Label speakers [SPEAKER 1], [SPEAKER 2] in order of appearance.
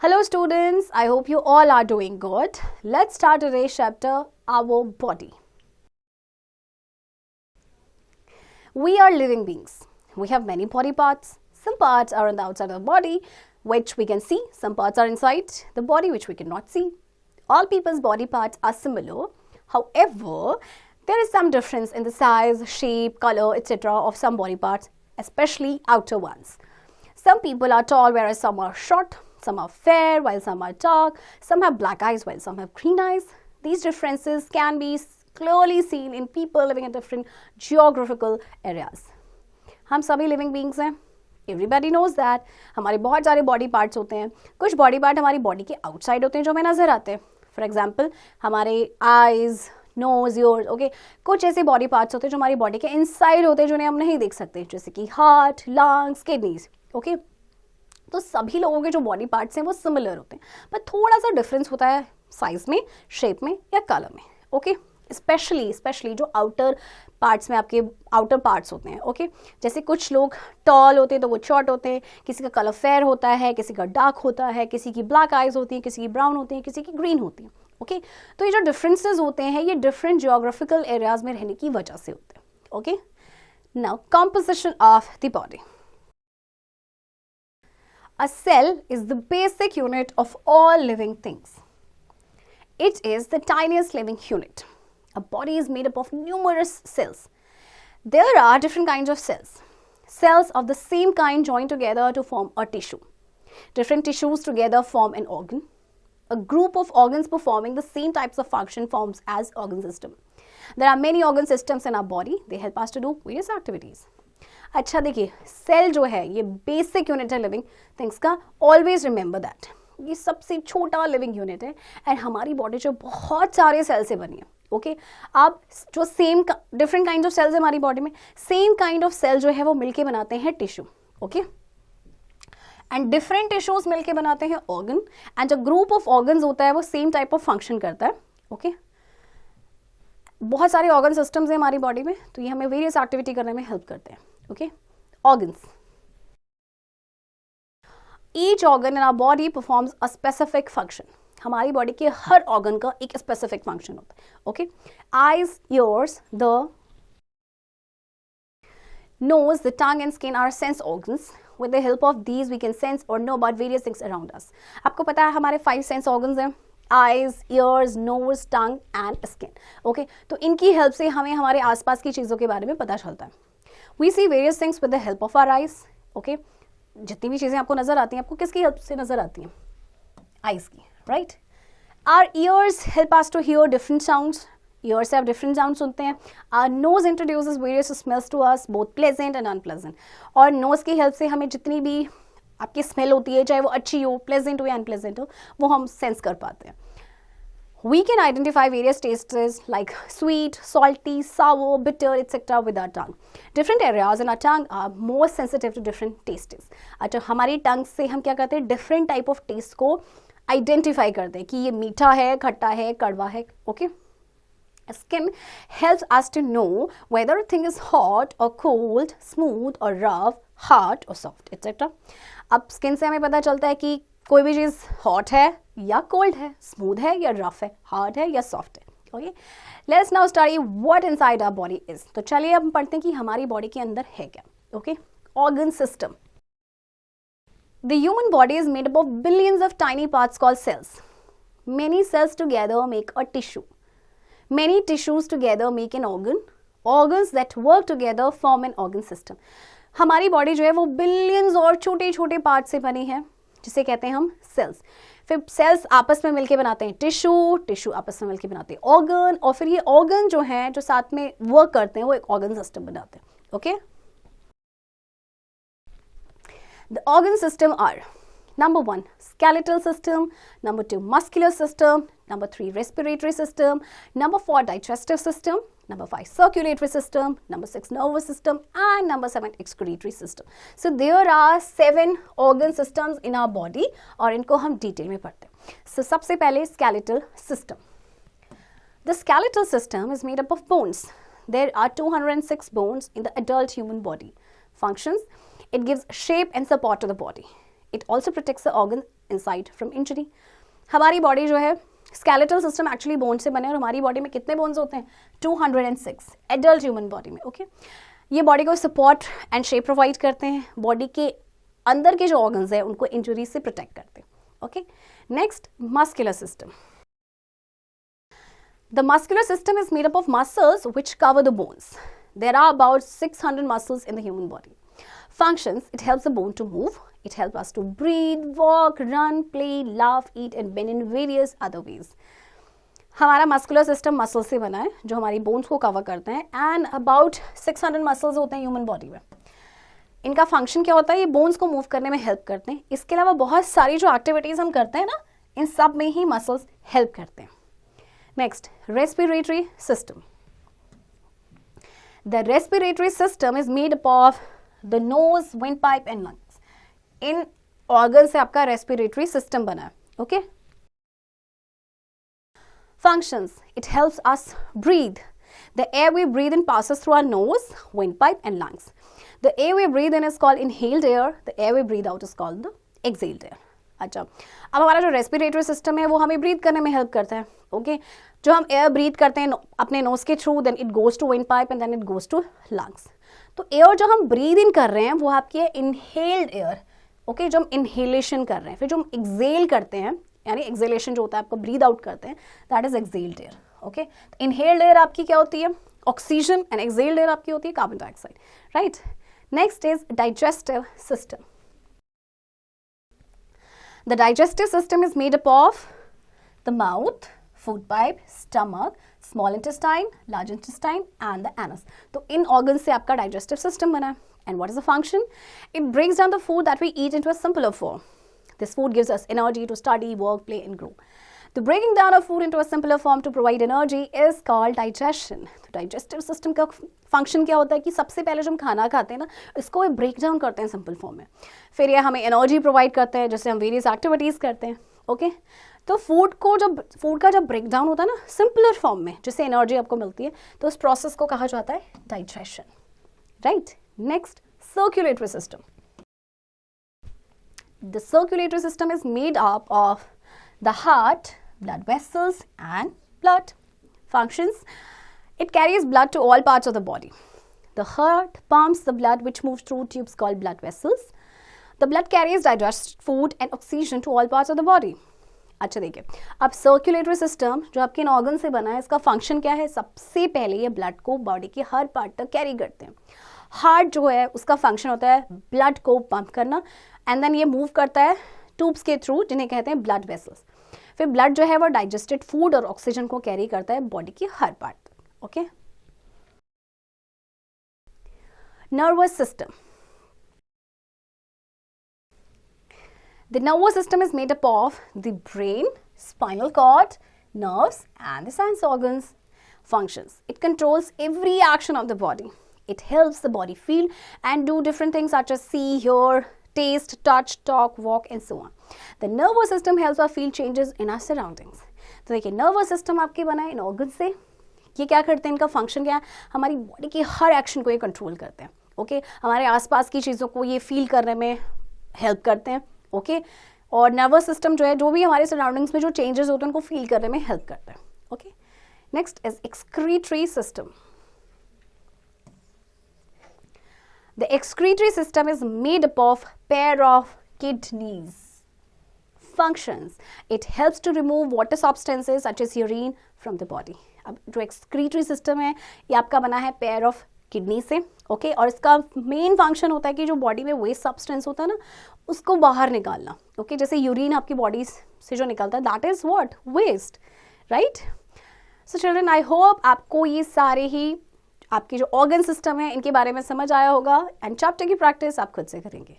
[SPEAKER 1] Hello students, I hope you all are doing good. Let's start today's chapter, our body. We are living beings. We have many body parts. Some parts are on the outside of the body, which we can see. Some parts are inside the body, which we cannot see. All people's body parts are similar. However, there is some difference in the size, shape, color, etc. of some body parts, especially outer ones. Some people are tall, whereas some are short. Some are fair, while some are dark. Some have black eyes, while some have green eyes. These differences can be clearly seen in people living in different geographical areas. हम सभी living beings हैं. Everybody knows that. हमारे बहुत सारे body parts होते हैं. कुछ body part हमारी body के outside होते हैं जो हमें नजर आते हैं. For example, हमारे eyes, nose, ears, okay. कुछ ऐसे body parts होते हैं जो हमारी body के inside होते हैं जो हम नहीं देख सकते, जैसे कि heart, lungs, kidneys, okay. तो सभी लोगों के जो बॉडी पार्ट्स हैं वो सिमिलर होते हैं, पर थोड़ा सा डिफरेंस होता है साइज में, शेप में या कलर में, ओके. स्पेशली जो आउटर पार्ट्स में आपके आउटर पार्ट्स होते हैं, ओके. जैसे कुछ लोग टॉल होते हैं तो वो शॉर्ट होते हैं, किसी का कलर फेयर होता है, किसी का डार्क होता है, किसी की ब्लैक आइज होती हैं, किसी की ब्राउन होती हैं, किसी की ग्रीन होती हैं, ओके. तो ये जो डिफरेंसेस होते हैं ये डिफरेंट जियोग्राफिकल एरियाज में रहने की वजह से होते हैं, okay. Now composition of the body. A cell is the basic unit of all living things. It is the tiniest living unit. A body is made up of numerous cells. There are different kinds of cells. Cells of the same kind join together to form a tissue. Different tissues together form an organ. A group of organs performing the same types of function forms as organ system. There are many organ systems in our body. They help us to do various activities. अच्छा देखिए, cell जो है ये basic unit है living things का. Always remember that ये सबसे छोटा लिविंग यूनिट है एंड हमारी बॉडी जो बहुत सारे सेल से बनी है, ओके. आप जो same different kind of cells है हमारी बॉडी में, सेम काइंड ऑफ सेल जो है वो मिलके बनाते हैं tissue, okay. And different tissues मिलके बनाते हैं ऑर्गन, एंड जो ग्रुप ऑफ ऑर्गन्स होता है वो सेम टाइप ऑफ फंक्शन करता है, ओके. बहुत सारे ऑर्गन सिस्टम्स हैं हमारी बॉडी में, तो ये हमें वेरियस एक्टिविटी करने में हेल्प करते हैं, okay. Organs. Each organ in our body performs a specific function. हमारी बॉडी के हर ऑर्गन का एक स्पेसिफिक फंक्शन होता है, okay. Eyes, ears, the nose, the tongue and skin are sense organs. With the help of these we can sense or know about various things around us. आपको पता है हमारे 5 sense organs हैं, eyes, ears, nose, tongue and skin, okay. तो इनकी help से हमें हमारे आसपास की चीज़ों के बारे में पता चलता है. We see various things with the help of our eyes, okay. जितनी भी चीज़ें आपको नज़र आती हैं, आपको किसकी हेल्प से नज़र आती हैं? आइज़ की, right? Our ears help us to hear different sounds. Ears से आप different sounds सुनते हैं. Our nose introduces various smells to us, both pleasant and unpleasant. और nose की हेल्प से हमें जितनी भी आपकी स्मेल होती है, चाहे वो अच्छी हो, pleasant हो या unpleasant हो, वो हम सेंस कर पाते हैं. We can identify various tastes like sweet, salty, sour, bitter, etc. with our tongue. Different areas in our tongue are more sensitive to different tastes. अच्छा, हमारी टंग से हम क्या करते हैं, different type of taste को identify करते हैं कि ये मीठा है, खट्टा है, कड़वा है, okay? Skin helps us to know whether a thing is hot or cold, smooth or rough, hard or soft, etc. अब skin से हमें पता चलता है कि कोई भी चीज़ हॉट है या कोल्ड है, स्मूथ है या रफ है, हार्ड है या सॉफ्ट है, okay. Let's now study what inside our body is. तो चलिए हम पढ़ते हैं कि हमारी बॉडी के अंदर है क्या, okay. Organ system. The human body is made up of billions of tiny parts called cells. Many cells together make a tissue. Many tissues together make an organ. Organs that work together form an organ system. हमारी body जो है वो billions और छोटे छोटे part से बनी है, जिसे कहते हैं हम सेल्स. फिर सेल्स आपस में मिलके बनाते हैं टिश्यू, टिश्यू आपस में मिलके बनाते हैं ऑर्गन, और फिर ये ऑर्गन जो हैं जो साथ में वर्क करते हैं वो एक ऑर्गन सिस्टम बनाते हैं, okay. The organ system are number 1 skeletal system, number 2 muscular system, number 3 respiratory system, number 4 digestive system, number 5 circulatory system, number 6 nervous system and number 7 excretory system. So there are 7 organ systems in our body और इनको हम detail में पढ़ते हैं. So सबसे पहले skeletal system. The skeletal system is made up of bones. There are 206 bones in the adult human body. Functions: it gives shape and support to the body. It also protects the organ inside from injury. हमारी body जो है skeletal system actually bone से बने और हमारी body में कितने bones होते हैं 206 एडल्ट ह्यूमन बॉडी में. ओके ये बॉडी को सपोर्ट एंड शेप प्रोवाइड करते हैं, बॉडी के अंदर के जो ऑर्गन्स हैं उनको इंजरी से प्रोटेक्ट करते हैं. Okay next muscular system. The muscular system is made up of muscles which cover the bones. There are about 600 muscles in the human body. Functions: it helps the bone to move, it helps us to breathe, walk, run, play, laugh, eat and bend in various other ways. हमारा muscular system muscle से बना है जो हमारी bones को cover करते हैं and about 600 muscles होते हैं ह्यूमन बॉडी में. इनका फंक्शन क्या होता है, ये बोन्स को मूव करने में हेल्प करते हैं. इसके अलावा बहुत सारी जो एक्टिविटीज़ हम करते हैं ना, इन सब में ही मसल्स हेल्प करते हैं. Next, respiratory system. The respiratory system is made up of the nose, windpipe and lungs. In organ से आपका respiratory system बना है. Okay? Functions: it helps us breathe. The air we breathe in passes through our nose, windpipe and lungs. The air we breathe in is called inhaled air. The air we breathe out is called the exhaled air. अच्छा, अब हमारा जो respiratory system है वो हमें breathe करने में help करता है. ओके जो हम एयर ब्रीथ करते हैं अपने नोज के through, then it goes to wind pipe and then it goes to lungs. तो एयर जो हम ब्रीथ इन कर रहे हैं वो आपकी है इनहेल्ड एयर. ओके जो हम इनहेलेशन कर रहे हैं, फिर जो हम एक्सेल करते हैं यानी एक्सेलेशन जो होता है आपको ब्रीथ आउट करते हैं, that is excelled air. Okay inhaled air आपकी क्या होती है ऑक्सीजन एंड एक्सेल्ड एयर आपकी होती है carbon dioxide. Right next is digestive system. The digestive system is made up of the mouth, food pipe, stomach, small intestine, large intestine and the anus. तो इन organs से आपका digestive system बना है. And what is the function? It breaks down the food that we eat into a simpler form. This food gives us energy to study, work, play and grow. The breaking down of food into a simpler form to provide energy is called digestion. तो digestive system का function क्या होता है कि सबसे पहले जो हम खाना खाते हैं ना, इसको ब्रेक डाउन करते हैं सिंपल फॉर्म में, फिर ये हमें एनर्जी प्रोवाइड करते हैं जिससे हम वेरियस एक्टिविटीज़ करते हैं. ओके तो फूड का जब ब्रेक डाउन होता है ना सिंपलर फॉर्म में जिससे एनर्जी आपको मिलती है, तो उस प्रोसेस को कहा जाता है digestion. Right next circulatory system. The circulatory system is made up of the heart, blood vessels and blood. Functions: it carries blood to all parts of the body. The heart pumps the blood which moves through tubes called blood vessels. The blood carries digested food and oxygen to all parts of the body. अच्छा देखिए, अब circulatory system जो आपके इन organ से बना है, इसका function क्या है, सबसे पहले ये ब्लड को बॉडी के हर पार्ट तक कैरी करते हैं. हार्ट जो है उसका फंक्शन होता है ब्लड को पंप करना एंड देन ये मूव करता है ट्यूब्स के थ्रू जिन्हें कहते हैं ब्लड वेसल्स. फिर ब्लड जो है वो डाइजेस्टेड फूड और ऑक्सीजन को कैरी करता है बॉडी के हर पार्ट तक. Okay nervous system. The nervous system is made up of the brain, spinal cord, nerves and the sense organs. Functions: it controls every action of the body. It helps the body feel and do different things such as see, hear, taste, touch, talk, walk and so on. The nervous system helps us feel changes in our surroundings. तो देखिए nervous system आपके बना है इन organ से. ये क्या करते हैं, इनका फंक्शन क्या है, हमारी बॉडी के हर एक्शन को ये कंट्रोल करते हैं. ओके हमारे आसपास की चीज़ों को ये फील करने में हेल्प करते हैं. ओके और नर्वस सिस्टम जो है जो भी हमारे सराउंडिंग्स में जो चेंजेस होते हैं उनको फील करने में हेल्प करता है. Okay next is excretory system. The excretory system is made up of pair of kidneys. Functions: it helps to remove water substances such as urine from the body. अब जो excretory system है ये आपका बना है pair of kidney से. Okay और इसका मेन फंक्शन होता है कि जो बॉडी में वेस्ट सब्सटेंस होता है ना उसको बाहर निकालना. ओके जैसे यूरिन आपकी बॉडी से जो निकलता है that is what waste. Right so children I hope आपको ये सारे ही आपके जो ऑर्गन सिस्टम है इनके बारे में समझ आया होगा एंड चैप्टर की प्रैक्टिस आप खुद से करेंगे.